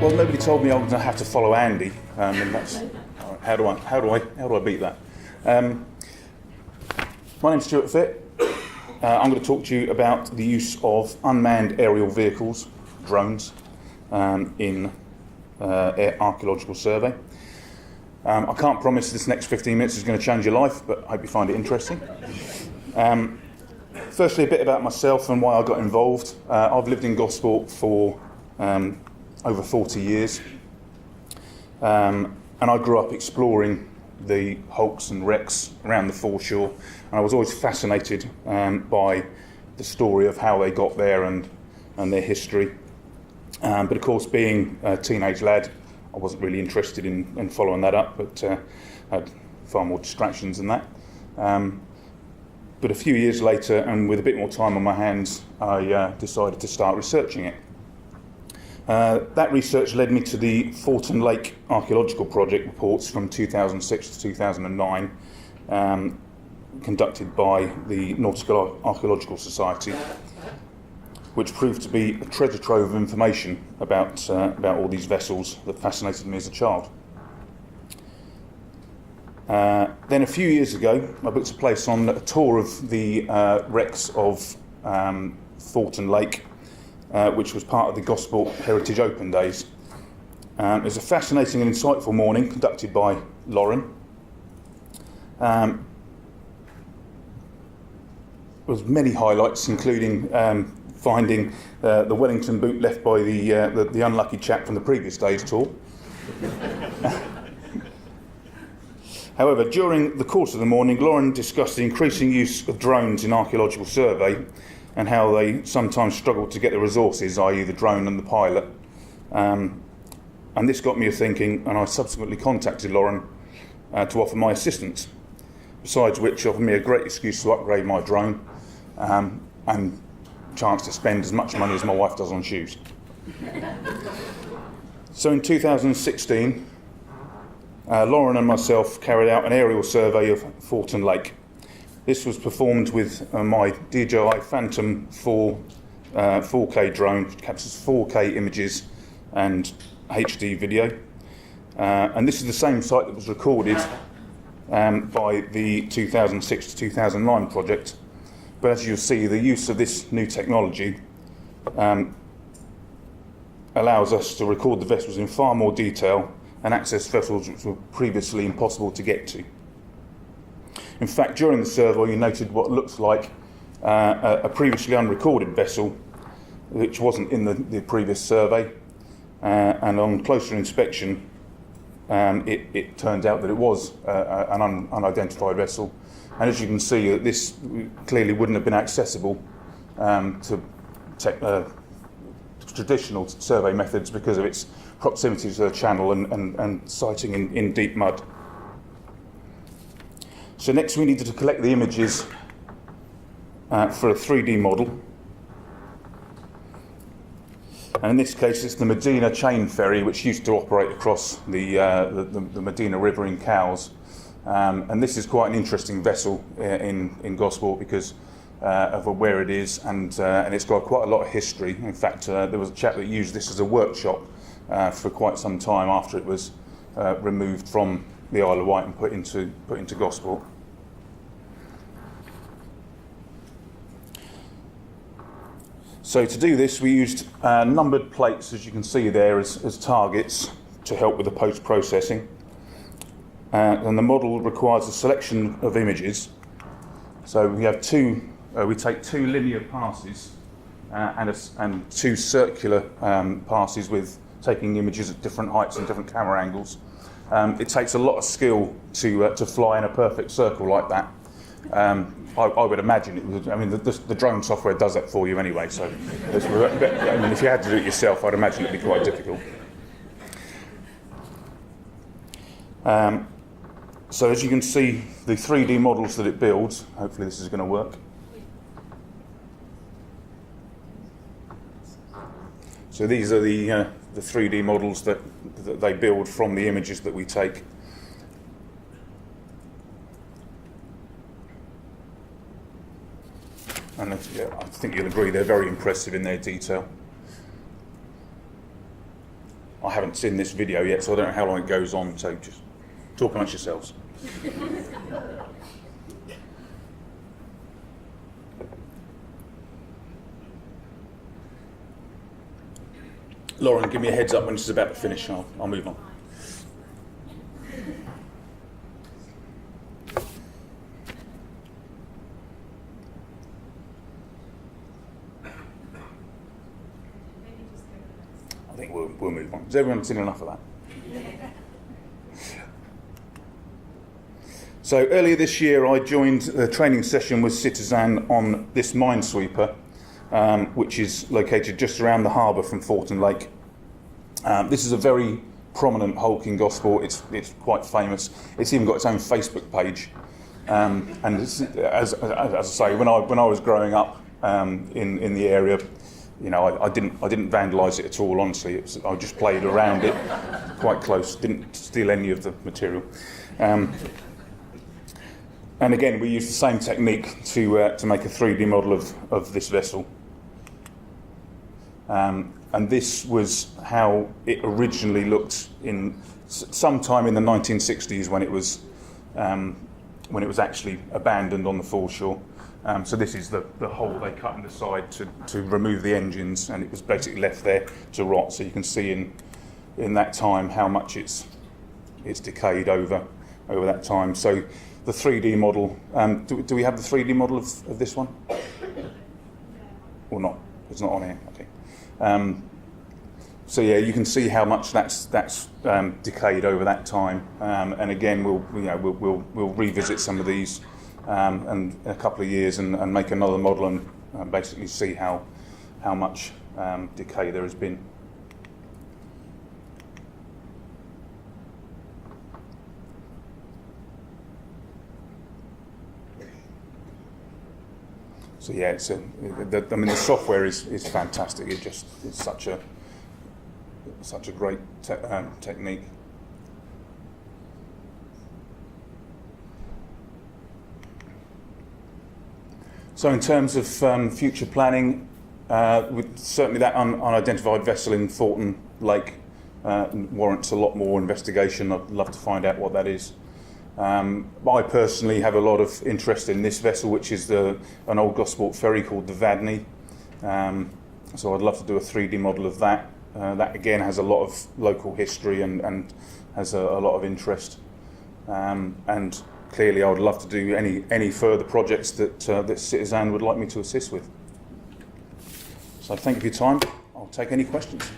Well, nobody told me I was going to have to follow Andy, and that's how do I beat that? My name's Stuart Fitt. I'm going to talk to you about the use of unmanned aerial vehicles, drones, in archaeological survey. I can't promise this next 15 minutes is going to change your life, but I hope you find it interesting. Firstly, a bit about myself and why I got involved. I've lived in Gosport for over 40 years, and I grew up exploring the hulks and wrecks around the foreshore, and I was always fascinated by the story of how they got there and their history. But of course, being a teenage lad, I wasn't really interested in following that up, but I had far more distractions than that. But a few years later, and with a bit more time on my hands, I decided to start researching it. That research led me to the Fortin Lake Archaeological Project reports from 2006 to 2009, conducted by the Nautical Archaeological Society, which proved to be a treasure trove of information about all these vessels that fascinated me as a child. Then a few years ago, I booked a place on a tour of the wrecks of Fortin Lake, which was part of the Gosport Heritage Open Days. It was a fascinating and insightful morning conducted by Lauren. There was many highlights, including finding the Wellington boot left by the unlucky chap from the previous day's tour. However, during the course of the morning, Lauren discussed the increasing use of drones in archaeological survey and how they sometimes struggle to get the resources, i.e. the drone and the pilot. And this got me thinking, and I subsequently contacted Lauren to offer my assistance, besides which offered me a great excuse to upgrade my drone and chance to spend as much money as my wife does on shoes. So in 2016, Lauren and myself carried out an aerial survey of Fortin Lake. This was performed with my DJI Phantom 4 4K drone, which captures 4K images and HD video. And this is the same site that was recorded by the 2006 to 2009 project. But as you'll see, the use of this new technology allows us to record the vessels in far more detail and access vessels which were previously impossible to get to. In fact, during the survey, you noted what looks like a previously unrecorded vessel, which wasn't in the previous survey, and on closer inspection, it turned out that it was an unidentified vessel. And as you can see, this clearly wouldn't have been accessible to traditional survey methods because of its proximity to the channel and sighting in deep mud. So next we needed to collect the images for a 3D model. And in this case it's the Medina chain ferry, which used to operate across the Medina River in Cowes. And this is quite an interesting vessel in Gosport because of where it is, and it's got quite a lot of history. In fact, there was a chap that used this as a workshop for quite some time after it was removed from the Isle of Wight and put into Gosport. So to do this, we used numbered plates, as you can see there, as targets to help with the post-processing. And the model requires a selection of images. So we have we take two linear passes and two circular passes with taking images at different heights and different camera angles. It takes a lot of skill to fly in a perfect circle like that. I would imagine it would. I mean, the drone software does that for you anyway. So, I mean, if you had to do it yourself, I'd imagine it'd be quite difficult. So as you can see, the 3D models that it builds. Hopefully, this is going to work. So these are the 3D models that they build from the images that we take. And I think you'll agree they're very impressive in their detail. I haven't seen this video yet, so I don't know how long it goes on, so just talk amongst yourselves. Lauren, give me a heads up when this is about to finish, and I'll move on. I think we'll move on. Has everyone seen enough of that? So earlier this year I joined a training session with Citizan on this minesweeper, which is located just around the harbour from Fortin Lake. This is a very prominent hulk in Gosport. It's quite famous. It's even got its own Facebook page. And it's, as I say, when I was growing up in the area, you know, I didn't vandalise it at all. Honestly, I just played around it quite close. Didn't steal any of the material. And again, we used the same technique to make a 3D model of this vessel. And this was how it originally looked in sometime in the 1960s when it was actually abandoned on the foreshore. So this is the hole they cut in the side to remove the engines, and it was basically left there to rot. So you can see in that time how much it's decayed over that time. So the 3D model, do we have the 3D model of this one? Or not? It's not on here. Okay. So yeah, you can see how much that's decayed over that time. And again, we'll revisit some of these and in a couple of years and make another model and basically see how much decay there has been. So yeah, the software is fantastic. It's such a great technique. So in terms of future planning, certainly that unidentified vessel in Fortin Lake warrants a lot more investigation. I'd love to find out what that is. I personally have a lot of interest in this vessel, which is an old Gosport ferry called the Vadney. So I'd love to do a 3D model of that. That again has a lot of local history and has a lot of interest. And clearly I would love to do any further projects that Citizen would like me to assist with. So thank you for your time. I'll take any questions.